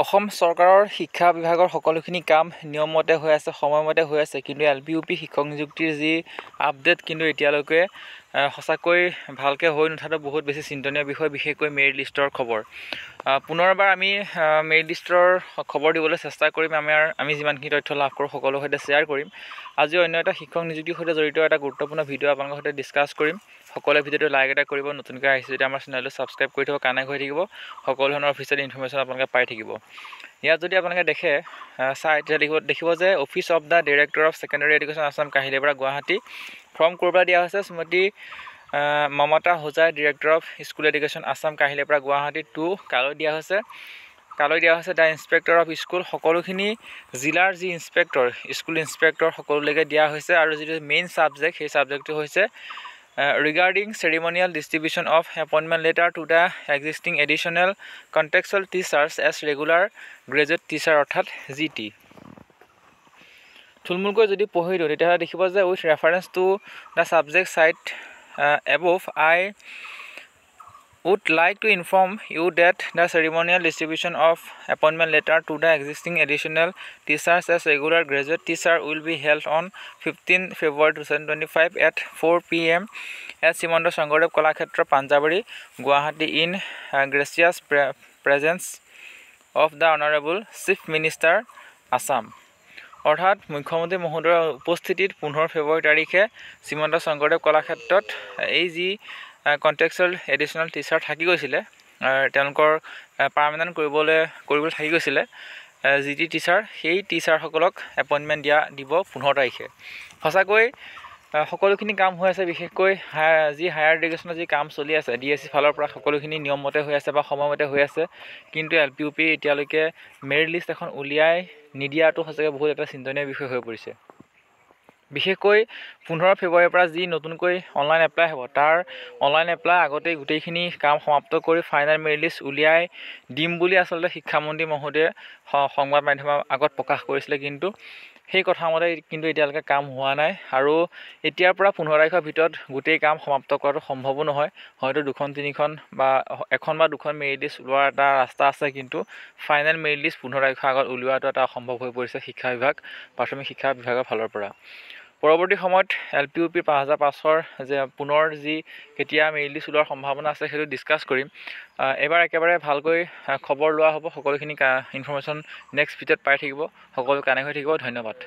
অসম চৰকাৰৰ শিক্ষা বিভাগৰ সকলোখিনি কাম নিয়মমতে হৈ আছে, সময়মতে হৈ আছে, কিন্তু LPUP শিক্ষক নিযুক্তিৰ যি আপডেট কিন্তু এতিয়ালৈকে সঁচাকৈ ভালকৈ হৈ নুঠাটো বহুত বেছি চিন্তনীয় বিষয়, বিশেষকৈ মেৰিট লিষ্টৰ খবৰ। পুনৰবাৰ আমি মেৰিট লিষ্টৰ খবৰ দিবলৈ চেষ্টা কৰিম। আমি যিমানখিনি তথ্য লাভ কৰোঁ সকলোৰে সৈতে শ্বেয়াৰ কৰিম। আজি অন্য এটা শিক্ষক নিযুক্তিৰ সৈতে জড়িত এটা গুৰুত্বপূৰ্ণ ভিডিঅ' আপোনালোকৰ সৈতে ডিছকাছ কৰিম। সকলোৱে ভিডিঅ'টো লাইক এটা কৰিব, নতুনকৈ আহিছে যদি আমাৰ চেনেলটো ছাবস্ক্ৰাইব কৰি থ'ব, কানেক্ট হৈ থাকিব, সকলো ধৰণৰ অফিচিয়েল ইনফৰ্মেশ্যন আপোনালোকে পাই থাকিব। ইয়াত যদি আপোনালোকে দেখে তেতিয়া দেখিব যে office of the director of secondary education Assam Kahilipara Guwahati from ক'ৰ পৰা দিয়া হৈছে, Shrimati Mamata Hojai director of school education Assam Kahilipara Guwahati to কালৈ দিয়া হৈছে দ্য ইনস্পেক্টৰ অফ স্কুল, সকলোখিনি জিলাৰ যি ইনস্পেক্টৰ, স্কুল ইনস্পেক্টৰ সকলোলৈকে দিয়া হৈছে। আৰু যিটো মেইন ছাবজেক্ট, সেই ছাবজেক্টটো হৈছে regarding ceremonial distribution of appointment letter to the existing additional contractual teachers as regular graduate teacher অৰ্থাৎ GT। থুলমূলকৈ যদি পঢ়ি দিওঁ তেতিয়াহ'লে দেখিব যে with reference to the subject cite above, I would like to inform you that the ceremonial distribution of appointment letter to the existing additional teachers as regular graduate teacher will be held on 15 February 2025 at 4 p.m. at Srimant Shanghardev Kalakshetra, Panjabari, Guwahati in gracious presence of the Honorable Chief Minister, Assam। অৰ্থাৎ মুখ্যমন্ত্ৰী মহোদয়ৰ উপস্থিতিত 15 ফেব্ৰুৱাৰী তাৰিখে শ্ৰীমন্ত শংকৰদেৱ কলাক্ষেত্ৰত এই যি contractual additional teacher থাকি গৈছিলে, তেওঁলোকৰ পাৰ্মানেণ্ট কৰিবলৈ থাকি গৈছিলে GT টিচাৰ, সেই টিচাৰসকলক এপইণ্টমেণ্ট দিব 15 তাৰিখে। সঁচাকৈ সকলোখিনি কাম হৈ আছে, বিশেষকৈ যি হায়াৰ এডুকেশ্যনৰ যি কাম চলি আছে DSC ফালৰ পৰা সকলোখিনি নিয়মমতে হৈ আছে বা সময়মতে হৈ আছে, কিন্তু LPUP এতিয়ালৈকে মেৰিট লিষ্ট এখন উলিয়াই নিদিয়াটো সঁচাকৈ বহুত এটা চিন্তনীয় বিষয় হৈ পৰিছে। বিশেষকৈ 15 ফেব্ৰুৱাৰীৰ পৰা যি নতুনকৈ অনলাইন এপ্লাই হ'ব, তাৰ অনলাইন এপ্লাই আগতেই গোটেইখিনি কাম সমাপ্ত কৰি ফাইনেল মেৰিট লিষ্ট উলিয়াই দিম বুলি আচলতে শিক্ষামন্ত্ৰী মহোদয়ে সংবাদ মাধ্যমৰ আগত প্ৰকাশ কৰিছিলে, কিন্তু সেই কথামতে কিন্তু এতিয়ালৈকে কাম হোৱা নাই। আৰু এতিয়াৰ পৰা 15 তাৰিখৰ ভিতৰত গোটেই কাম সমাপ্ত কৰাটো সম্ভৱো নহয়। হয়তো 2-3খন বা 1 বা 2খন মেৰিট লিষ্ট ওলোৱাৰ এটা ৰাস্তা আছে, কিন্তু ফাইনেল মেৰিট লিষ্ট 15 তাৰিখৰ আগত উলিওৱাটো এটা অসম্ভৱ হৈ পৰিছে প্ৰাথমিক শিক্ষা বিভাগৰ ফালৰ পৰা। পৰৱৰ্তী সময়ত LPUP 5005ৰ যে পুনৰ যি কেতিয়া মেৰিট লিষ্ট ওলোৱাৰ সম্ভাৱনা আছে সেইটো ডিছকাছ কৰিম। এবাৰ একেবাৰে ভালকৈ খবৰ লোৱা হ'ব, সকলোখিনি ইনফৰ্মেশ্যন নেক্সট ভিডিঅ'ত পাই থাকিব, সকলো কানেক্ট হৈ থাকিব। ধন্যবাদ।